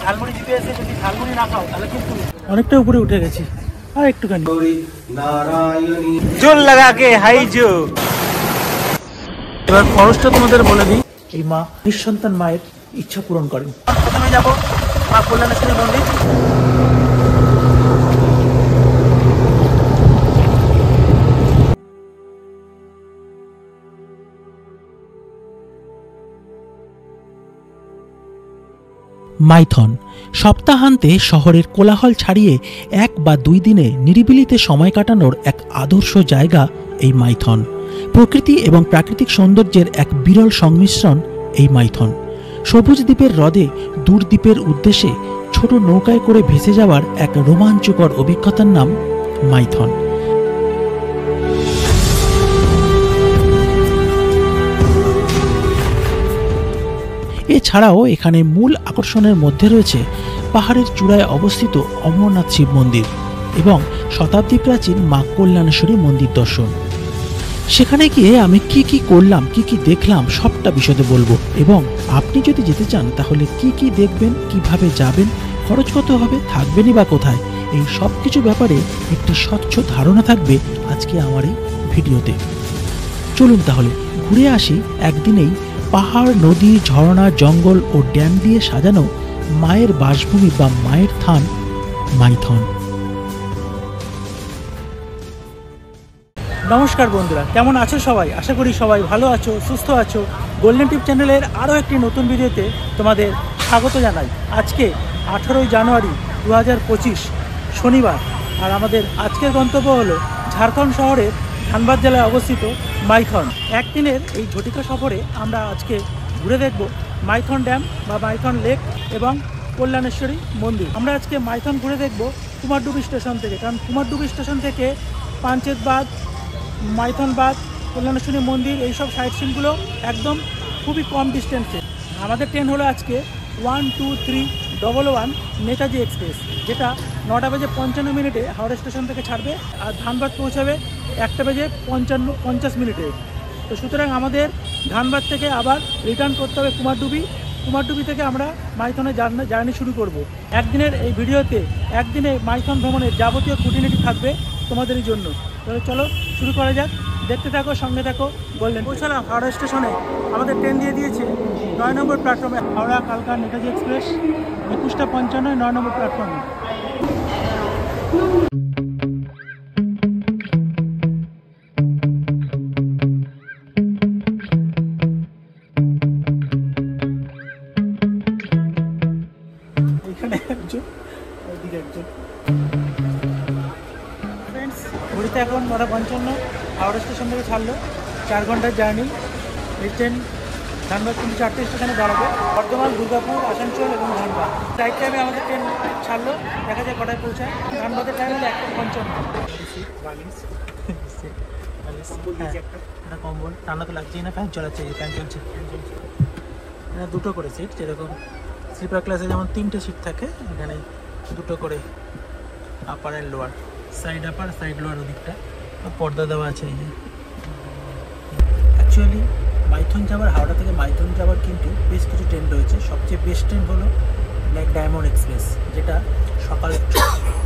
ঝালমুড়ি দিতে এসে যদি ঝালমুড়ি না খাও তাহলে কিন্তু অনেকটা উপরে উঠে গেছি। আর একটুখানি জোর লাগাকে হাই জো। এবার খরচটা তোমাদের বলে দিই। এই মা নিঃসন্তান মায়ের ইচ্ছা পূরণ করেন। প্রথমে যাবো মা কল্যাণেশ্বরী মন্দির। মাইথন সপ্তাহান্তে শহরের কোলাহল ছাড়িয়ে 1 বা 2 দিনে নিরিবিলিতে সময় কাটানোর এক আদর্শ জায়গা এই মাইথন। প্রকৃতি এবং প্রাকৃতিক সৌন্দর্যের এক বিরল সংমিশ্রণ এই মাইথন। সবুজ দ্বীপের হ্রদে দূর দ্বীপের উদ্দেশ্যে ছোট নৌকায় করে ভেসে যাওয়ার এক রোমাঞ্চকর অভিজ্ঞতার নাম মাইথন। এছাড়াও এখানে মূল আকর্ষণের মধ্যে রয়েছে পাহাড়ের চূড়ায় অবস্থিত অমরনাথ শিব মন্দির এবং শতাব্দী প্রাচীন মা কল্যাণেশ্বরী মন্দির দর্শন। সেখানে গিয়ে আমি কি করলাম, কি দেখলাম সবটা বিশদে বলবো। এবং আপনি যদি যেতে চান তাহলে কি দেখবেন, কিভাবে যাবেন, খরচ কত হবে, থাকবেনই বা কোথায়, এই সব কিছু ব্যাপারে একটি স্বচ্ছ ধারণা থাকবে আজকে আমার এই ভিডিওতে। চলুন তাহলে ঘুরে আসি একদিনেই পাহাড়, নদী, ঝর্ণা, জঙ্গল ও ড্যাম দিয়ে সাজানো মায়ের বাসভূমি বা মায়ের থান মাইথন। নমস্কার বন্ধুরা, কেমন আছো সবাই? আশা করি সবাই ভালো আছো, সুস্থ আছো। গোল্ডেন টিপ চ্যানেলের আরও একটি নতুন ভিডিওতে তোমাদের স্বাগত জানাই। আজকে 18 জানুয়ারি 2025 শনিবার। আর আমাদের আজকের গন্তব্য হলো ঝাড়খণ্ড শহরের ধানবাদ জেলায় অবস্থিত মাইথন। একদিনের এই ঝটিকা সফরে আমরা আজকে ঘুরে দেখব মাইথন ড্যাম বা মাইথন লেক এবং কল্যাণেশ্বরী মন্দির। আমরা আজকে মাইথন ঘুরে দেখব কুমারডুবি স্টেশন থেকে, কারণ কুমারডুবি স্টেশন থেকে পাঞ্চেত বাঁধ, মাইথন বাঁধ, কল্যাণেশ্বরী মন্দির এইসব সাইট সিনগুলো একদম খুবই কম ডিস্টেন্সে। আমাদের ট্রেন হলো আজকে 12311 নেতাজি এক্সপ্রেস, যেটা 9টা বেজে 55 মিনিটে হাওড়া স্টেশন থেকে ছাড়বে আর ধানবাদ পৌঁছাবে 1টা বেজে 50 মিনিটে। তো সুতরাং আমাদের ধানবাদ থেকে আবার রিটার্ন করতে হবে কুমারডুবি থেকে আমরা মাইথনে জার্নি শুরু করব। একদিনের এই ভিডিওতে একদিনে মাইথন ভ্রমণের যাবতীয় খুঁটিনাটি থাকবে তোমাদেরই জন্য। তাহলে চলো শুরু করা যাক, দেখতে থাকো, সঙ্গে থাকো। গোল্ডেন পৌঁছালাম হাওড়া স্টেশনে। আমাদের ট্রেন দিয়ে দিয়েছে 9 নম্বর প্ল্যাটফর্মে, হাওড়া কালকা নেতাজি এক্সপ্রেস 21:55 9 নম্বর প্ল্যাটফর্মে। এখানে একজন, ওইদিকে একজন। ফ্রেন্ডস, ঘড়িতে এখন 9:55। হাওড়া স্টেশন থেকে ছাড়লো 4 ঘন্টার জার্নি। এই ট্রেন ধানবাদ কিন্তু 4টে স্টেশনে দাঁড়াবে: বর্ধমান, দুর্গাপুর, আসানসোল এবং ধানবাদ। রাইট টাইমে আমাদের ট্রেন ছাড়লো, দেখা যায় কটায় পৌঁছায়। ধানবাদের টাইম হলো 1:55। একটা কম্বল, ঠান্ডা তো লাগছেই না, ফ্যান চালাচ্ছে, ফ্যান চলছে। দুটো করে সিট, যেরকম স্লিপার ক্লাসে যেমন 3টে সিট থাকে, এখানে দুটো করে, upper and lower, side upper side lower. ওদিকটা পর্দা দেওয়া আছে। এই যে অ্যাকচুয়ালি মাইথন যাওয়ার, হাওড়া থেকে মাইথন যাওয়ার কিন্তু বেশ কিছু ট্রেন রয়েছে। সবচেয়ে বেস্ট ট্রেন হলো ব্ল্যাক ডায়মন্ড এক্সপ্রেস, যেটা সকালে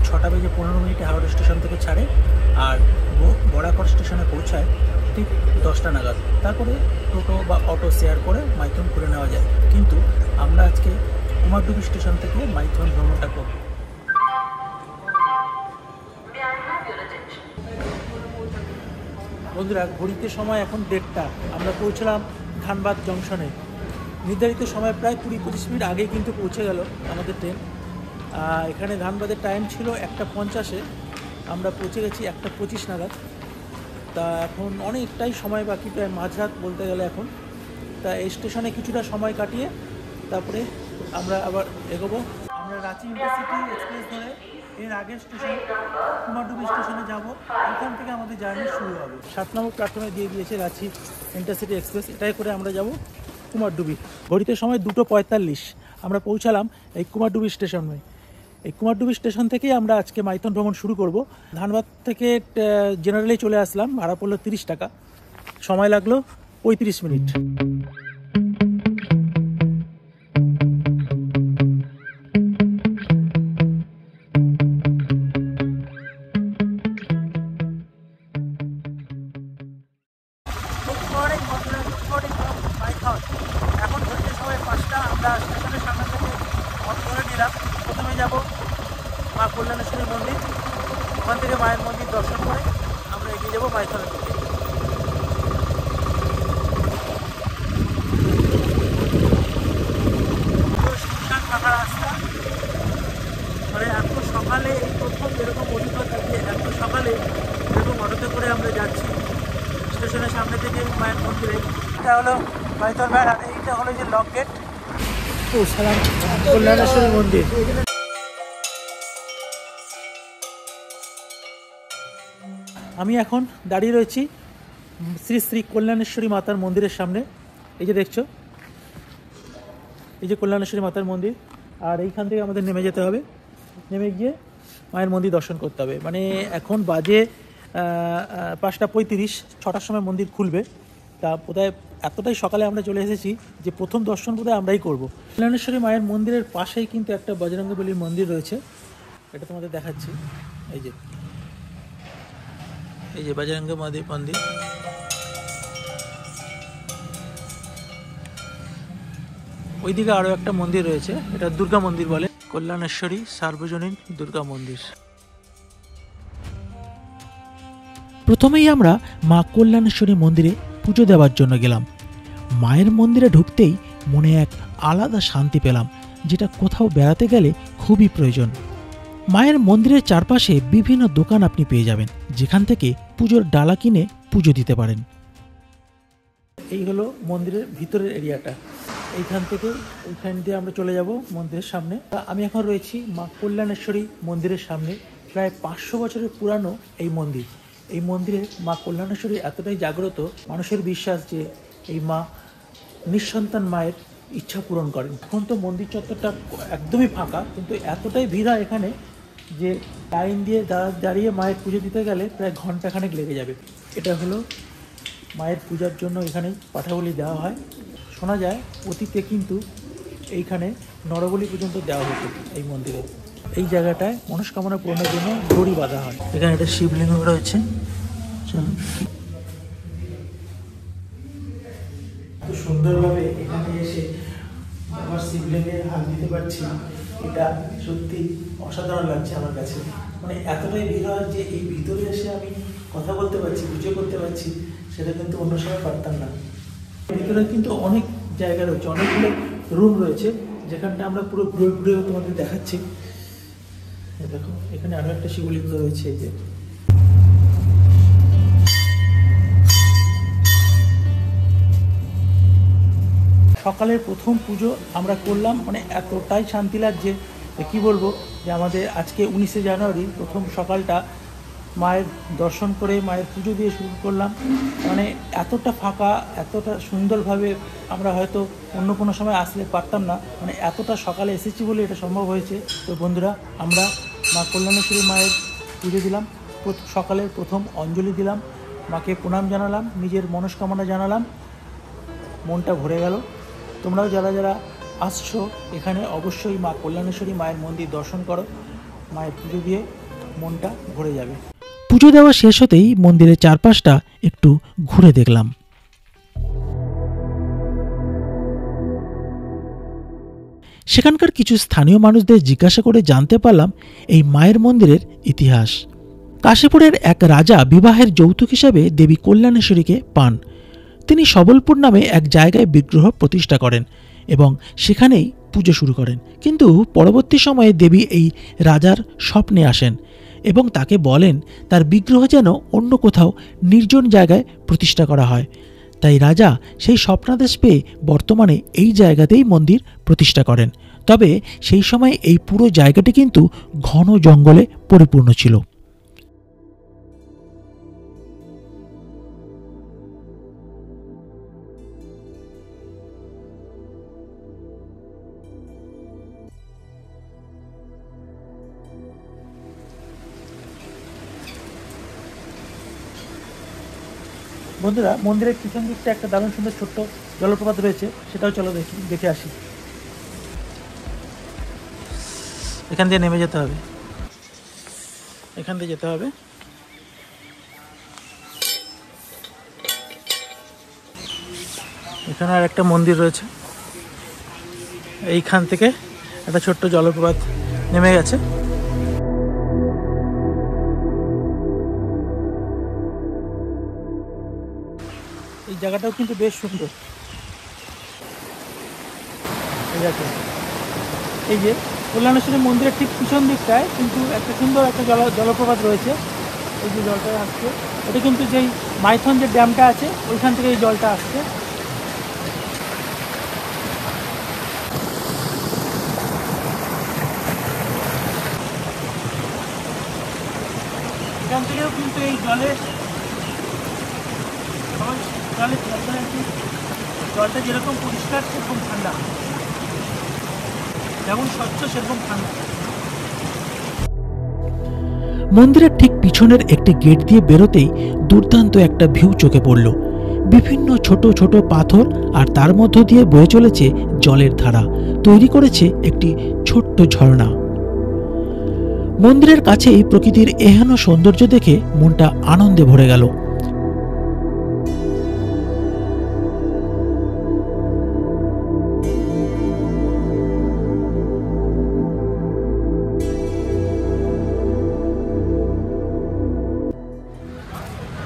6টা বেজে 15 মিনিটে হাওড়া স্টেশন থেকে ছাড়ে আর বরাকর স্টেশনে পৌঁছায় ঠিক 10টা নাগাদ। তারপরে টোটো বা অটো শেয়ার করে মাইথন ঘুরে নেওয়া যায়। কিন্তু আমরা আজকে কুমারডুবি স্টেশন থেকে মাইথন ভ্রমণটা করব। বন্ধুরা, ঘড়িতে সময় এখন 1:30। আমরা পৌঁছলাম ধানবাদ জংশনে। নির্ধারিত সময় প্রায় 20-25 মিনিট আগে কিন্তু পৌঁছে গেল আমাদের ট্রেন। এখানে ধানবাদের টাইম ছিল 1:50-এ, আমরা পৌঁছে গেছি 1:25 নাগাদ। তা এখন অনেকটাই সময় বাকি, প্রায় মাঝরাত বলতে গেলে এখন। তা এই স্টেশনে কিছুটা সময় কাটিয়ে তারপরে আমরা আবার এগোবো। আমরা রাঁচি ইন্টারসিটি এক্সপ্রেস ধরে এর আগের স্টেশন কুমারডুবি স্টেশনে যাব। এখান থেকে আমাদের জার্নি শুরু হবে। 7 নম্বর প্ল্যাটফর্মে দিয়ে দিয়েছে রাঁচি ইন্টারসিটি এক্সপ্রেস। এটাই করে আমরা যাব কুমারডুবি। ঘড়িতে সময় 2:45। আমরা পৌঁছালাম এই কুমারডুবি স্টেশনে। এই কুমারডুবি স্টেশন থেকেই আমরা আজকে মাইথন ভ্রমণ শুরু করব। ধানবাদ থেকে জেনারেলে চলে আসলাম, ভাড়া পড়লো 30 টাকা, সময় লাগলো 35 মিনিট। যাব মা কল্যাণেশ্বরী মন্দির। ওখান থেকে মায়ের মন্দির দর্শন করে আমরা এগিয়ে যাবো মাইথনের দিকে। ফাঁকা রাস্তা, মানে এত সকালে এই প্রথম এরকম অভিজ্ঞতা যে এত সকালে এরকম অটোতে করে আমরা যাচ্ছি স্টেশনের সামনে থেকে মায়ের মন্দিরে। এটা হলো মাইথন ভাইয়ের, আর এইটা হলো যে লক গেট ও সালাম কল্যাণেশ্বরী মন্দির। আমি এখন দাঁড়িয়ে রয়েছি শ্রী শ্রী কল্যাণেশ্বরী মাতার মন্দিরের সামনে। এই যে দেখছো, এই যে কল্যাণেশ্বরী মাতার মন্দির, আর এইখান থেকে আমাদের নেমে যেতে হবে। নেমে গিয়ে মায়ের মন্দির দর্শন করতে হবে। মানে এখন বাজে 5:35, 6টার সময় মন্দির খুলবে। তা বোধহয় এতটাই সকালে আমরা চলে এসেছি যে প্রথম দর্শন বোধহয় আমরাই করব। কল্যাণেশ্বরী মায়ের মন্দিরের পাশেই কিন্তু একটা বজরঙ্গবলীর মন্দির রয়েছে, এটা তোমাদের দেখাচ্ছি। এই যে বজরঙ্গ মন্দির। ওইদিকে আরও একটা মন্দির রয়েছে, এটা দুর্গা মন্দির বলে, কল্যাণেশ্বরী সার্বজনীন দুর্গা মন্দির। প্রথমেই আমরা মা কল্যাণেশ্বরী মন্দিরে পুজো দেওয়ার জন্য গেলাম। মায়ের মন্দিরে ঢুকতেই মনে এক আলাদা শান্তি পেলাম, যেটা কোথাও বেড়াতে গেলে খুবই প্রয়োজন। মায়ের মন্দিরের চারপাশে বিভিন্ন দোকান আপনি পেয়ে যাবেন, যেখান থেকে পুজোর ডালা কিনে পুজো দিতে পারেন। এই হলো মন্দিরের ভিতরের এরিয়াটা। এইখান থেকে এইখান দিয়ে আমরা চলে যাব মন্দিরের সামনে। আমি এখন রয়েছি মা কল্যাণেশ্বরী মন্দিরের সামনে। প্রায় 500 বছরের পুরানো এই মন্দির। এই মন্দিরে মা কল্যাণেশ্বরী এতটাই জাগ্রত, মানুষের বিশ্বাস যে এই মা নিঃসন্তান মায়ের ইচ্ছা পূরণ করেন। এখন তো মন্দির চত্বরটা একদমই ফাঁকা, কিন্তু এতটাই ভিড় হয় এখানে যে লাইন দিয়ে দাঁড়িয়ে মায়ের পুজো দিতে গেলে প্রায় ঘন্টাখানেক লেগে যাবে। এটা হলো মায়ের পূজার জন্য এখানে পাঠাবলি দেওয়া হয়। শোনা যায় অতীতে কিন্তু এইখানে নরবলি পর্যন্ত দেওয়া হতো এই মন্দিরে। এই জায়গাটায় মনস্কামনা পূরণের জন্য দড়ি বাঁধা হয়। এখানে একটা শিবলিঙ্গ রয়েছে। খুব সুন্দরভাবে এখানে এসে আমার শিবলিঙ্গে হাত দিতে পারছি, এটা সত্যি অসাধারণ লাগছে আমার কাছে। মানে এতটাই ভিড় হয় যে এই ভিতরে এসে আমি কথা বলতে পারছি, পুজো করতে পারছি, সেটা কিন্তু অন্য সময় পারতাম না। ভিতরে কিন্তু অনেক জায়গা রয়েছে, অনেকগুলো রুম রয়েছে, যেখানটা আমরা পুরো ঘুরে ঘুরে তোমাদের দেখাচ্ছি। দেখো এখানে আরো একটা শিবলিঙ্গ রয়েছে। এই যে সকালের প্রথম পুজো আমরা করলাম, মানে এতটাই শান্তি লাগছে কি বলবো, যে আমাদের আজকে 19শে জানুয়ারি প্রথম সকালটা মায়ের দর্শন করে মায়ের পুজো দিয়ে শুরু করলাম। মানে এতটা ফাঁকা, এতটা সুন্দরভাবে আমরা হয়তো অন্য কোনো সময় আসলে পারতাম না। মানে এতটা সকালে এসেছি বলে এটা সম্ভব হয়েছে। তো বন্ধুরা, আমরা মা কল্যাণেশ্বরী মায়ের পুজো দিলাম, সকালের প্রথম অঞ্জলি দিলাম, মাকে প্রণাম জানালাম, নিজের মনস্কামনা জানালাম, মনটা ভরে গেল। তোমরাও যারা যারা আসছো এখানে অবশ্যই মা কল্যাণেশ্বরী মায়ের মন্দির দর্শন করো, মায়ের পুজো দিয়ে মনটা ভরে যাবে। পুজো দেওয়া শেষ হতেই মন্দিরের চারপাশটা একটু ঘুরে দেখলাম। সেখানকার কিছু স্থানীয় মানুষদের জিজ্ঞাসা করে জানতে পারলাম এই মায়ের মন্দিরের ইতিহাস। কাশীপুরের এক রাজা বিবাহের যৌতুক হিসাবে দেবী কল্যাণেশ্বরীকে পান। তিনি সবলপুর নামে এক জায়গায় বিগ্রহ প্রতিষ্ঠা করেন এবং সেখানেই পুজো শুরু করেন। কিন্তু পরবর্তী সময়ে দেবী এই রাজার স্বপ্নে আসেন এবং তাকে বলেন তার বিগ্রহ যেন অন্য কোথাও নির্জন জায়গায় প্রতিষ্ঠা করা হয়। তাই রাজা সেই স্বপ্নাদেশ পেয়ে বর্তমানে এই জায়গাতেই মন্দির প্রতিষ্ঠা করেন। তবে সেই সময় এই পুরো জায়গাটি কিন্তু ঘন জঙ্গলে পরিপূর্ণ ছিল। বন্ধুরা, মন্দিরের পিছন দিকটা একটা দারুণ সুন্দর ছোট্ট জলপ্রপাত রয়েছে, সেটাও চলো দেখে আসি। এখান দিয়ে নেমে যেতে হবে, এখান দিয়ে যেতে হবে। এখানে আর একটা মন্দির রয়েছে, এইখান থেকে একটা ছোট্ট জলপ্রপাত নেমে গেছে। এই জায়গাটাও কিন্তু বেশ সুন্দর। এই যে কল্যাণেশ্বরী মন্দিরের ঠিক পিছন দিকটায় কিন্তু একটা সুন্দর একটা জলপ্রপাত রয়েছে। এই যে জলটা আসছে, এটা কিন্তু যেই মাইথন যে ড্যামটা আছে ওইখান থেকে এই জলটা আসছে। এখান থেকেও কিন্তু এই জলটা যেরকম পরিষ্কার সেরকম ঠান্ডা, যেমন স্বচ্ছ সেরকম ঠান্ডা। মন্দিরের ঠিক পিছনের একটি গেট দিয়ে বেরোতেই দুর্দান্ত একটা ভিউ চোখে পড়ল। বিভিন্ন ছোট ছোট পাথর আর তার মধ্য দিয়ে বয়ে চলেছে জলের ধারা, তৈরি করেছে একটি ছোট্ট ঝর্ণা। মন্দিরের কাছেই প্রকৃতির এহেন সৌন্দর্য দেখে মনটা আনন্দে ভরে গেল।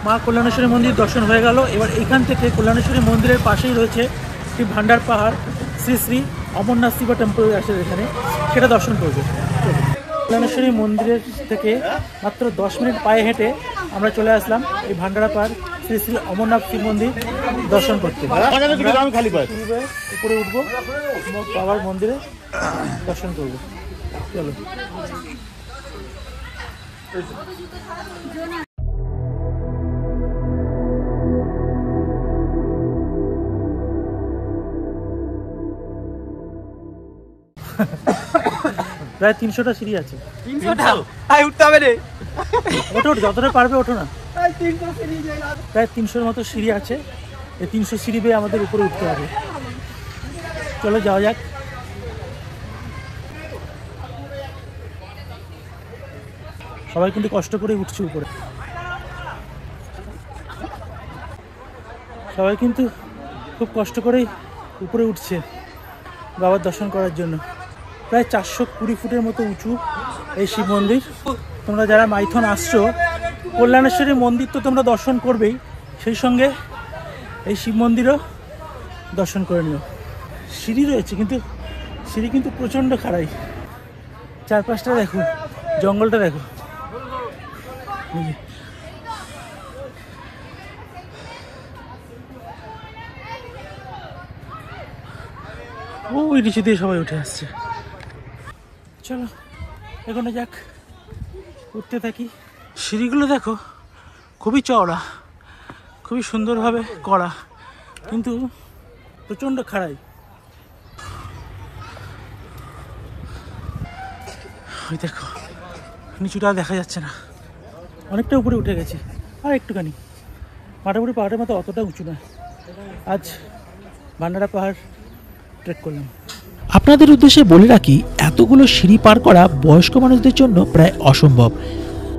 মা কল্যাণেশ্বরী মন্দির দর্শন হয়ে গেল। এবার এখান থেকে কল্যাণেশ্বরী মন্দিরের পাশেই রয়েছে একটি ভান্ডার পাহাড়, শ্রী শ্রী অমরনাথ শিব টেম্পল আছে এখানে, সেটা দর্শন করবো। কল্যাণেশ্বরী মন্দিরের থেকে মাত্র 10 মিনিট পায়ে হেঁটে আমরা চলে আসলাম এই ভান্ডারা পাহাড় শ্রী শ্রী অমরনাথ শিব মন্দির দর্শন করতে। উপরে উঠবো, বাবার মন্দিরে দর্শন করবো। চলো। প্রায় 300টা সিঁড়ি আছে। 300টা? উঠতে হবে রে। ওঠো, যতটা পারবে ওঠো না। প্রায় 300-এর মতো সিঁড়ি আছে। এই 300 সিঁড়ি বেয়ে আমাদের উপরে উঠতে হবে। চলো যাওয়া যাক। সবাই কিন্তু কষ্ট করে উঠছে উপরে, সবাই কিন্তু খুব কষ্ট করেই উপরে উঠছে বাবার দর্শন করার জন্য। প্রায় 420 ফুটের মতো উঁচু এই শিব মন্দির। তোমরা যারা মাইথন আসছো, কল্যাণেশ্বরী মন্দির তো তোমরা দর্শন করবেই, সেই সঙ্গে এই শিব মন্দিরও দর্শন করে নিও। সিঁড়ি রয়েছে কিন্তু সিঁড়ি কিন্তু প্রচণ্ড খাড়াই। চারপাশটা দেখো, জঙ্গলটা দেখো। ওই নিচে দিয়ে সবাই উঠে আসছে। চলো এখানে যাক, উঠতে থাকি। সিঁড়িগুলো দেখো খুবই চওড়া, খুবই সুন্দরভাবে করা, কিন্তু প্রচণ্ড খাড়াই। ওই দেখো নিচুটা দেখা যাচ্ছে না, অনেকটা উপরে উঠে গেছে, আর একটুখানি। মাটামুটি পাহাড়ের মতো অতটা উঁচু নয়। আজ ভান্ডারা পাহাড় ট্রেক করলাম। আপনাদের উদ্দেশ্যে বলে রাখি, এতগুলো সিঁড়ি পার করা বয়স্ক মানুষদের জন্য প্রায় অসম্ভব।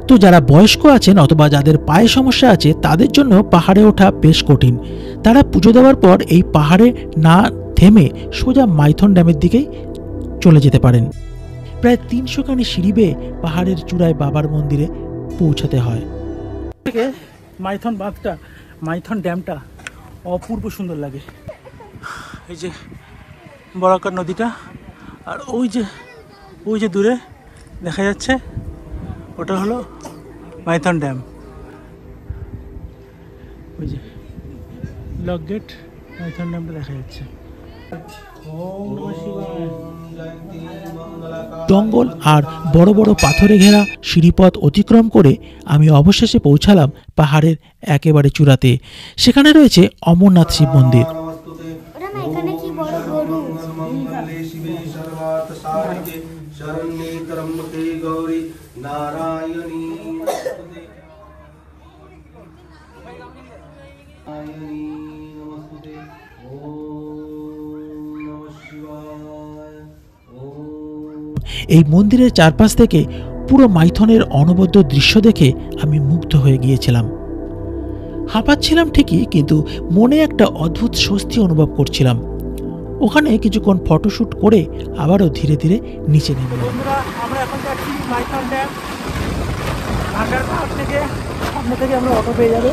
তো যারা বয়স্ক আছেন অথবা যাদের পায়ে সমস্যা আছে তাদের জন্য পাহাড়ে ওঠা বেশ কঠিন। তারা পুজো দেওয়ার পর এই পাহাড়ে না থেমে সোজা মাইথন ড্যামের দিকেই চলে যেতে পারেন। প্রায় 300 খানি সিঁড়ি বেয়ে পাহাড়ের চূড়ায় বাবার মন্দিরে পৌঁছাতে হয়। থেকে মাইথন বাঁধটা, মাইথন ড্যামটা অপূর্ব সুন্দর লাগে। এই যে বরাকর নদীটা, আর ওই যে দূরে দেখা যাচ্ছে ওটা হলো মাইথন ড্যাম। ওই যে লক গেট, মাইথন ড্যামটা দেখা যাচ্ছে। জঙ্গল আর বড় বড় পাথরে ঘেরা সিঁড়িপথ অতিক্রম করে আমি অবশেষে পৌঁছালাম পাহাড়ের একেবারে চূড়াতে। সেখানে রয়েছে অমরনাথ শিব মন্দির। এই মন্দিরের চারপাশ থেকে পুরো মাইথনের অনবদ্য দৃশ্য দেখে আমি মুগ্ধ হয়ে গিয়েছিলাম। হাঁপাচ্ছিলাম ঠিকই, কিন্তু মনে একটা অদ্ভুত স্বস্তি অনুভব করছিলাম। ওখানে কিছুক্ষণ ফটোশ্যুট করে আবারও ধীরে ধীরে নিচে নেমে এলাম। বন্ধুরা, আমরা এখন যাচ্ছি মাইথন ড্যাম। ভান্ডার পাহাড় থেকে সামনে থেকে আমরা অটো পেয়ে যাবে,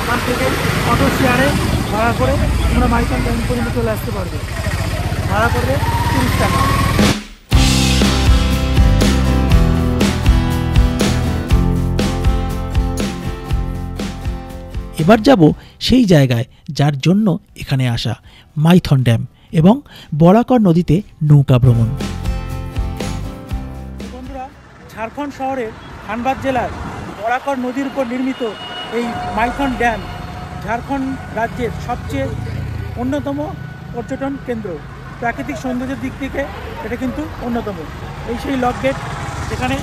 ওখান থেকে অটো শেয়ারে ভাড়া করে তোমরা মাইথন ড্যাম পর্যন্ত চলে আসতে পারবে। ভাড়া করবে 30 টাকা। এবার যাব সেই জায়গায় যার জন্য এখানে আসা, মাইথন ড্যাম এবং বরাকর নদীতে নৌকা ভ্রমণ। বন্ধুরা, ঝাড়খণ্ড শহরের ধানবাদ জেলার বরাকর নদীর উপর নির্মিত এই মাইথন ড্যাম ঝাড়খণ্ড রাজ্যের সবচেয়ে অন্যতম পর্যটন কেন্দ্র। প্রাকৃতিক সৌন্দর্যের দিক থেকে এটা কিন্তু অন্যতম। এই সেই লক গেট যেখানে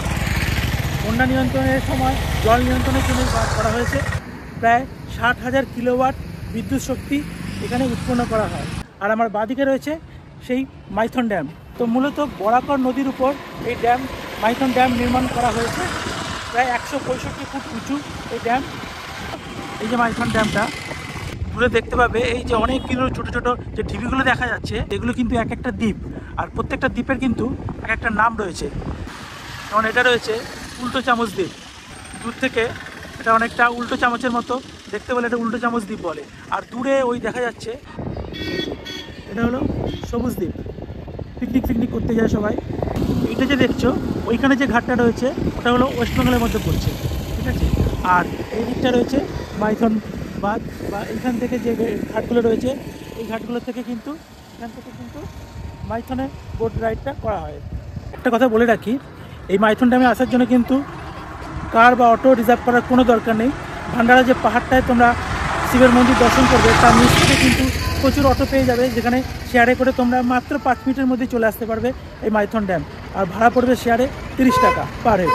বন্যা নিয়ন্ত্রণের সময় জল নিয়ন্ত্রণের জন্য করা হয়েছে। প্রায় 60,000 কিলোওয়াট বিদ্যুৎ শক্তি এখানে উৎপন্ন করা হয়। আর আমার বাঁদিকে রয়েছে সেই মাইথন ড্যাম। তো মূলত বরাকর নদীর উপর এই ড্যাম, মাইথন ড্যাম নির্মাণ করা হয়েছে। প্রায় 165 ফুট উঁচু এই ড্যাম। এই যে মাইথন ড্যামটা দূরে দেখতে পাবে, এই যে অনেকগুলো ছোটো ছোটো যে ঢিবিগুলো দেখা যাচ্ছে, এগুলো কিন্তু এক একটা দ্বীপ। আর প্রত্যেকটা দ্বীপের কিন্তু এক একটা নাম রয়েছে। যেমন এটা রয়েছে উল্টো চামচ দ্বীপ। দূর থেকে এটা অনেকটা উল্টো চামচের মতো দেখতে বলে এটা উল্টো চামচ দ্বীপ বলে। আর দূরে ওই দেখা যাচ্ছে এটা হলো সবুজ দ্বীপ। পিকনিক করতে যায় সবাই। এইটা যে দেখছো ওইখানে যে ঘাটটা রয়েছে ওটা হলো ওয়েস্ট বেঙ্গলের মধ্যে পড়ছে, ঠিক আছে। আর এই দিকটা রয়েছে মাইথন বাঁধ, বা এইখান থেকে যে ঘাটগুলো রয়েছে এই ঘাটগুলো থেকে কিন্তু এখান থেকে কিন্তু মাইথনে বোট রাইডটা করা হয়। একটা কথা বলে রাখি, এই মাইথন ড্যামে আসার জন্য কিন্তু কার বা অটো রিজার্ভ করার কোনো দরকার নেই। ভান্ডারা যে পাহাড়টায় তোমরা শিবের মন্দির দর্শন করবে তার নিচ থেকে কিন্তু প্রচুর অটো পেয়ে যাবে, যেখানে শেয়ারে করে তোমরা মাত্র 5 মিনিটের মধ্যে চলে আসতে পারবে এই মাইথন ড্যাম। আর ভাড়া পড়বে শেয়ারে 30 টাকা পার হেড।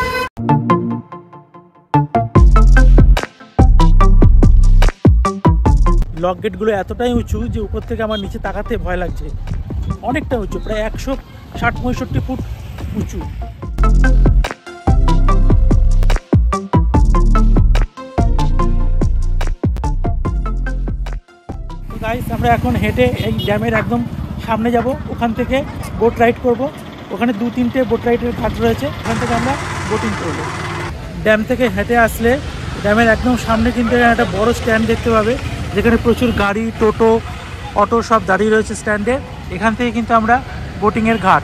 লক গেটগুলো এতটাই উঁচু যে উপর থেকে আমার নিচে তাকাতে ভয় লাগছে। অনেকটা উঁচু, প্রায় 160-65 ফুট উঁচু। গাইস, আমরা এখন হেঁটে এই ড্যামের একদম সামনে যাব। ওখান থেকে বোট রাইড করব। ওখানে 2-3টে বোট রাইডের ঘাট রয়েছে, ওখান থেকে আমরা বোটিং করব। ড্যাম থেকে হেঁটে আসলে ড্যামের একদম সামনে কিন্তু একটা বড় স্ট্যান্ড দেখতে পাবে, যেখানে প্রচুর গাড়ি, টোটো, অটো সব দাঁড়িয়ে রয়েছে স্ট্যান্ডে। এখান থেকে কিন্তু আমরা বোটিংয়ের ঘাট,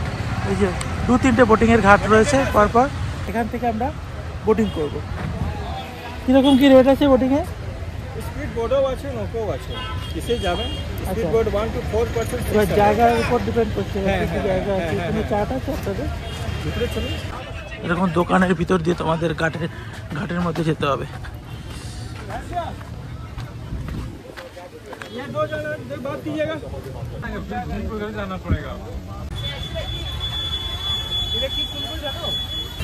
এই যে 2-3টে বোটিংয়ের ঘাট রয়েছে পরপর, এখান থেকে আমরা বোটিং করব। কীরকম কী রেট আছে বোটিংয়ে? স্পিড বোটও আছে, নৌকাও আছে। কিসে যাবেন? Speed boat 1 to 4%। এবার জায়গার উপর ডিপেন্ড করছে, হ্যাঁ, কি জায়গা আছে। কোনো চার্ট আছে আপনাদের? ভিতরে চলুন। এরকম দোকানের ভিতর দিয়ে তোমাদের ঘাটের মধ্যে যেতে হবে।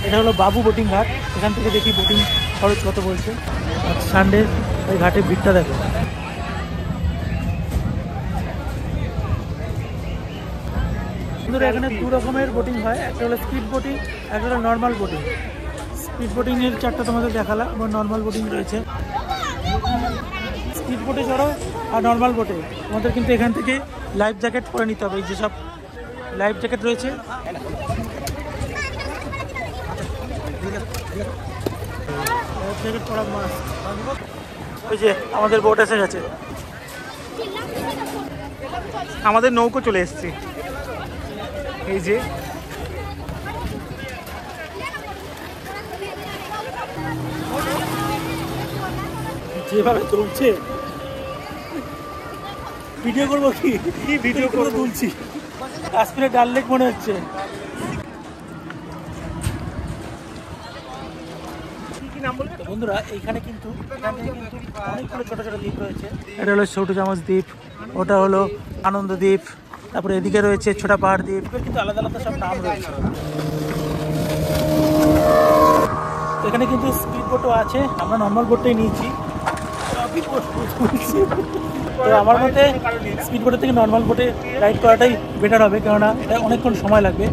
এটা হলো বাবু বোটিং ঘাট। এখান থেকে দেখি বোটিং খরচ কত বলছে। সানডে এই ঘাটের ভিড়টা দেখো। এখানে 2 রকমের বোটিং হয়, একটা হলো স্পিড বোটিং, একটা হলো নর্মাল বোটিং। স্পিড বোটিংয়ের চারটা তোমাদের দেখালাম, এবং নর্মাল বোটিং রয়েছে। স্পিড বোটে চড়ো আর নর্মাল বোটে তোমাদের কিন্তু এখান থেকে লাইফ জ্যাকেট পরে নিতে হবে। এই যেসব লাইফ জ্যাকেট রয়েছে, লাইফ জ্যাকেট পরা মাস্ট। ওই যে আমাদের বোট এসে গেছে, আমাদের নৌকো চলে এসেছে। এই যে যেভাবে তুলছে, ভিডিও করবো কি ভিডিও করে তুলছি। কাশ্মীরের ডাল লেক মনে হচ্ছে। বন্ধুরা, এইখানে কিন্তু অনেকগুলো ছোট ছোট দ্বীপ রয়েছে। এটা হলো ছোট চামচ দ্বীপ, ওটা হলো আনন্দ দ্বীপ, তারপরে এদিকে রয়েছে ছোটা পাহাড় দ্বীপ। কিন্তু আলাদা আলাদা সব নাম রয়েছে। এখানে কিন্তু স্পিড বোটও আছে, আমরা নর্মাল বোটটাই নিয়েছি। তো আমার মতে স্পিড বোটের থেকে নর্মাল বোটে রাইড করাটাই বেটার হবে, কেননা এটা অনেকক্ষণ সময় লাগবে।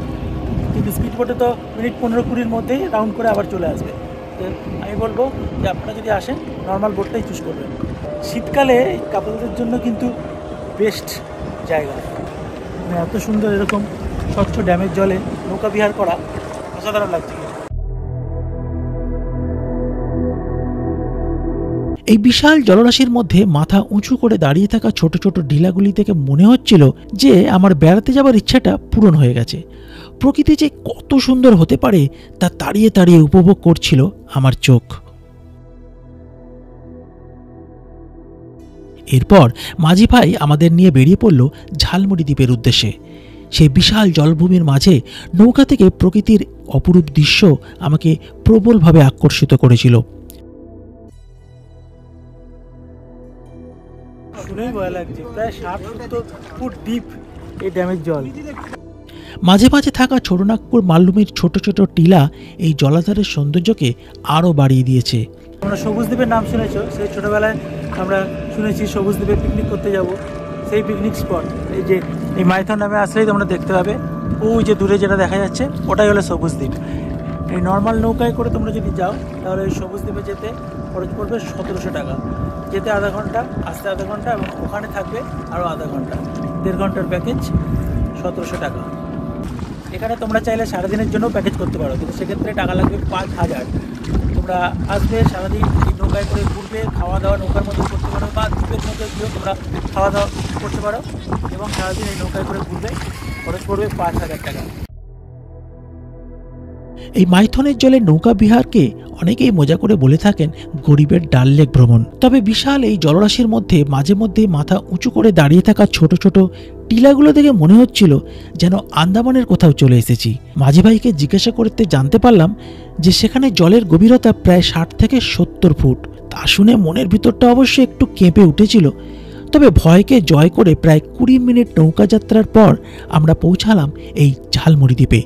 কিন্তু স্পিড বোটে তো মিনিট 15-20-র মধ্যেই রাউন্ড করে আবার চলে আসবে। তো আমি বলবো যে আপনারা যদি আসেন নর্মাল বোটটাই চুজ করবেন। শীতকালে কাপলদের জন্য কিন্তু বেস্ট জায়গা। মানে এত সুন্দর এরকম স্বচ্ছ ড্যামের জলে নৌকা বিহার করা অসাধারণ লাগছে। এই বিশাল জলরাশির মধ্যে মাথা উঁচু করে দাঁড়িয়ে থাকা ছোট ছোট ডিলাগুলি থেকে মনে হচ্ছিল যে আমার বেড়াতে যাবার ইচ্ছাটা পূরণ হয়ে গেছে। প্রকৃতি যে কত সুন্দর হতে পারে তা তাড়িয়ে তাড়িয়ে উপভোগ করছিল আমার চোখ। এরপর মাঝি ভাই আমাদের নিয়ে বেরিয়ে পড়ল ঝালমুড়ি দ্বীপের উদ্দেশ্যে। সেই বিশাল জলভূমির মাঝে নৌকা থেকে প্রকৃতির অপরূপ দৃশ্য আমাকে প্রবলভাবে আকর্ষিত করেছিল। শুনেই ভয় লাগছে, প্রায় 60-70 ফুট ডিপ এই ড্যামের জল। মাঝে মাঝে থাকা ছোটনাগপুর মালভূমির ছোট ছোট টিলা এই জলাধারের সৌন্দর্যকে আরও বাড়িয়ে দিয়েছে। আমরা সবুজ দ্বীপের নাম শুনেছো, সেই ছোটোবেলায় আমরা শুনেছি সবুজ দ্বীপে পিকনিক করতে যাব। সেই পিকনিক স্পট এই যে এই মাইথন নামে আসলেই তোমরা দেখতে পাবে, ওই যে দূরে যেটা দেখা যাচ্ছে ওটাই হলো সবুজ দ্বীপ। এই নর্মাল নৌকায় করে তোমরা যদি যাও তাহলে এই সবুজ দ্বীপে যেতে খরচ পড়বে 1700 টাকা, যেতে আধা ঘন্টা, আসতে আধা ঘন্টা, এবং ওখানে থাকবে আরও আধা ঘন্টা, 1.5 ঘন্টার প্যাকেজ 1700 টাকা। এখানে তোমরা চাইলে সারাদিনের জন্য প্যাকেজ করতে পারো, কিন্তু সেক্ষেত্রে টাকা লাগবে 5000। তোমরা আসবে, সারাদিন এই নৌকায় করে ঘুরবে, খাওয়া দাওয়া নৌকার মধ্যে করতে পারো, বা দ্বীপের মধ্যে গিয়েও তোমরা খাওয়া দাওয়া করতে পারো, এবং সারাদিন এই নৌকায় করে ঘুরবে, খরচ পড়বে 5000 টাকা। এই মাইথনের জলে নৌকা বিহারকে অনেকেই মজা করে বলে থাকেন গরিবের ডাল লেক ভ্রমণ। তবে বিশাল এই জলরাশির মধ্যে মাঝে মধ্যেই মাথা উঁচু করে দাঁড়িয়ে থাকা ছোট ছোট টিলাগুলো দেখে মনে হচ্ছিল যেন আন্দামানের কোথাও চলে এসেছি। মাঝি ভাইকে জিজ্ঞাসা করতে জানতে পারলাম যে সেখানে জলের গভীরতা প্রায় 60 থেকে 70 ফুট। তা শুনে মনের ভিতরটা অবশ্যই একটু কেঁপে উঠেছিল। তবে ভয়কে জয় করে প্রায় 20 মিনিট নৌকা যাত্রার পর আমরা পৌঁছালাম এই ঝালমুড়ি দ্বীপে।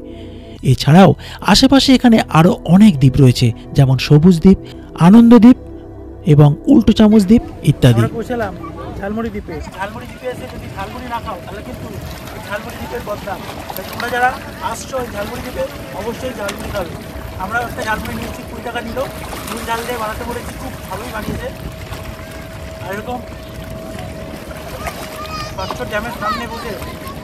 এছাড়াও আশেপাশে এখানে আরও অনেক দ্বীপ রয়েছে, যেমন সবুজ দ্বীপ, আনন্দ দ্বীপ এবং উল্টো চামচ দ্বীপ ইত্যাদি। আমরা পৌঁছালাম ঝালমুড়ি দ্বীপে। ঝালমুড়ি দ্বীপে এসে যদি ঝালমুড়ি না খাও তাহলে কিন্তু এই ঝালমুড়ি দ্বীপের বদনাম। তাই তোমরা যারা আসছো এই ঝালমুড়ি দ্বীপে অবশ্যই ঝালমুড়ি খাবে। আমরা একটা ঝালমুড়ি নিয়েছি, 20 টাকা নিল, নুন ঝাল দিয়ে বানাতে বলেছি, খুব ভালোই বানিয়েছে। আর এরকম স্বচ্ছ ড্যামের সামনে বসে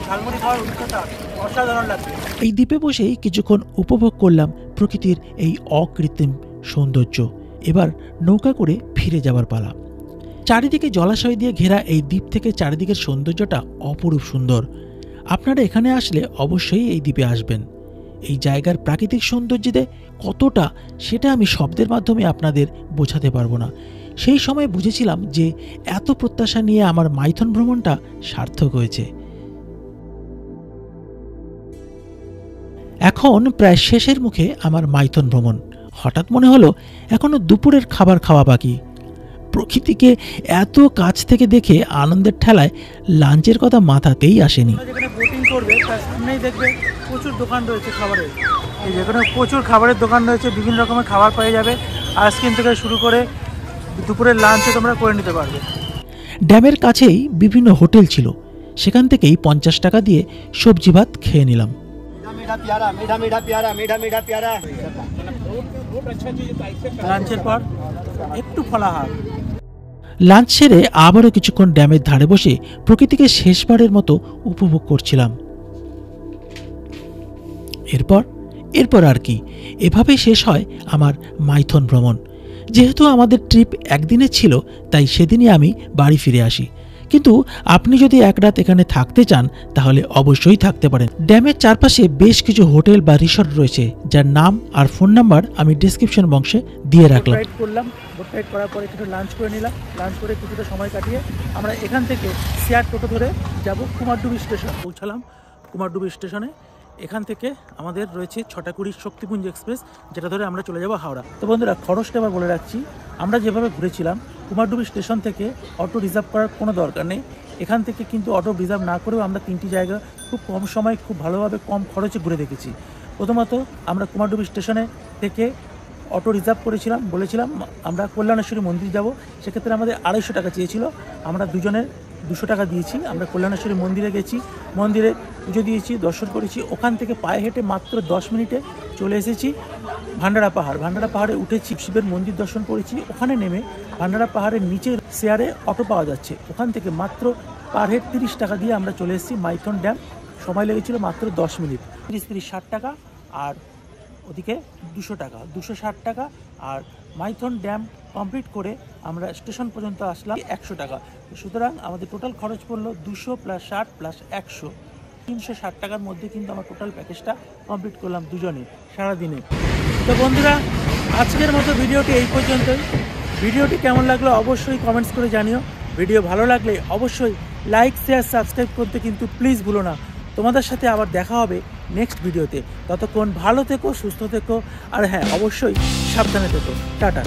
ঝালমুড়ি খাওয়ার অভিজ্ঞতা অসাধারণ লাগছে। এই দ্বীপে বসেই কিছুক্ষণ উপভোগ করলাম প্রকৃতির এই অকৃত্রিম সৌন্দর্য। এবার নৌকা করে ফিরে যাবার পালা। চারিদিকে জলাশয় দিয়ে ঘেরা এই দ্বীপ থেকে চারিদিকের সৌন্দর্যটা অপরূপ সুন্দর। আপনারা এখানে আসলে অবশ্যই এই দ্বীপে আসবেন। এই জায়গার প্রাকৃতিক সৌন্দর্যে কতটা সেটা আমি শব্দের মাধ্যমে আপনাদের বোঝাতে পারবো না। সেই সময় বুঝেছিলাম যে এত প্রত্যাশা নিয়ে আমার মাইথন ভ্রমণটা সার্থক হয়েছে। এখন প্রায় শেষের মুখে আমার মাইথন ভ্রমণ। হঠাৎ মনে হলো এখনো দুপুরের খাবার খাওয়া বাকি। প্রকৃতিকে এত কাছ থেকে দেখে আনন্দের ঠেলায় লাঞ্চের কথা মাথাতেই আসেনি। যেখানে বোটিং করবে তার সামনেই দেখবে প্রচুর দোকান রয়েছে খাবারের। এই যেখানে প্রচুর খাবারের দোকান রয়েছে, বিভিন্ন রকমের খাবার পেয়ে যাবে। আইসক্রিম থেকে শুরু করে দুপুরের লাঞ্চও তোমরা করে নিতে পারবে। ড্যামের কাছেই বিভিন্ন হোটেল ছিল, সেখান থেকেই 50 টাকা দিয়ে সবজি ভাত খেয়ে নিলাম। লাঞ্চের পর একটু ফলাহার। লাঞ্চ সেরে আবারও কিছুক্ষণ ড্যামের ধারে বসে প্রকৃতিকে শেষবারের মতো উপভোগ করছিলাম। এরপর আর কি, এভাবেই শেষ হয় আমার মাইথন ভ্রমণ। যেহেতু আমাদের ট্রিপ একদিনের ছিল, তাই সেদিনই আমি বাড়ি ফিরে আসি। কিন্তু আপনি যদি এক রাত এখানে থাকতে চান তাহলে অবশ্যই থাকতে পারেন। ড্যামের চারপাশে বেশ কিছু হোটেল বা রিসর্ট রয়েছে, যার নাম আর ফোন নাম্বার আমি ডেসক্রিপশন বক্সে দিয়ে রাখলাম। বোট রাইড করার পরে কিছু লাঞ্চ করে নিলাম। লাঞ্চ করে কিছুটা সময় কাটিয়ে আমরা এখান থেকে শেয়ার টোটো ধরে যাব কুমারডুবি স্টেশন। পৌঁছালাম কুমারডুবি স্টেশনে। এখান থেকে আমাদের রয়েছে 6টা 20 শক্তিপুঞ্জ এক্সপ্রেস, যেটা ধরে আমরা চলে যাব হাওড়া। তো বন্ধুরা, খরচটা আবার বলে রাখছি। আমরা যেভাবে ঘুরেছিলাম, কুমারডুবি স্টেশন থেকে অটো রিজার্ভ করার কোনো দরকার নেই। এখান থেকে কিন্তু অটো রিজার্ভ না করেও আমরা 3টি জায়গা খুব কম সময়, খুব ভালোভাবে, কম খরচে ঘুরে দেখেছি। প্রথমত আমরা কুমারডুবি স্টেশনে থেকে অটো রিজার্ভ করেছিলাম, বলেছিলাম আমরা কল্যাণেশ্বরী মন্দির যাব। সেক্ষেত্রে আমাদের 250 টাকা চেয়েছিল। আমরা দুজনের 200 টাকা দিয়েছি। আমরা কল্যাণেশ্বরী মন্দিরে গেছি, মন্দিরে পুজো দিয়েছি, দর্শন করেছি। ওখান থেকে পায়ে হেঁটে মাত্র 10 মিনিটে চলে এসেছি ভান্ডারা পাহাড়। ভান্ডারা পাহাড়ে উঠেছি, শিবের মন্দির দর্শন করেছি। ওখানে নেমে ভান্ডারা পাহাড়ের নিচে শেয়ারে অটো পাওয়া যাচ্ছে, ওখান থেকে মাত্র পার হেড 30 টাকা দিয়ে আমরা চলে এসেছি মাইথন ড্যাম সময় লেগেছিল মাত্র 10 মিনিট। 30-60 টাকা, আর ওদিকে 200 টাকা, 260 টাকা। আর মাইথন ড্যাম কমপ্লিট করে আমরা স্টেশন পর্যন্ত আসলাম 100 টাকা। সুতরাং আমাদের টোটাল খরচ পড়লো 200 + 60 + 100, 360 টাকার মধ্যে কিন্তু আমরা টোটাল প্যাকেজটা কমপ্লিট করলাম দুজনে সারাদিনে। তো বন্ধুরা, আজকের মতো ভিডিওটি এই পর্যন্তই। ভিডিওটি কেমন লাগলো অবশ্যই কমেন্টস করে জানিও। ভিডিও ভালো লাগলে অবশ্যই লাইক, শেয়ার, সাবস্ক্রাইব করতে কিন্তু প্লিজ ভুলো না। তোমাদের সাথে আবার দেখা হবে নেক্সট ভিডিওতে। ততক্ষণ ভালো থেকো, সুস্থ থেকো, আর হ্যাঁ, অবশ্যই সাবধানে থেকো। টাটা।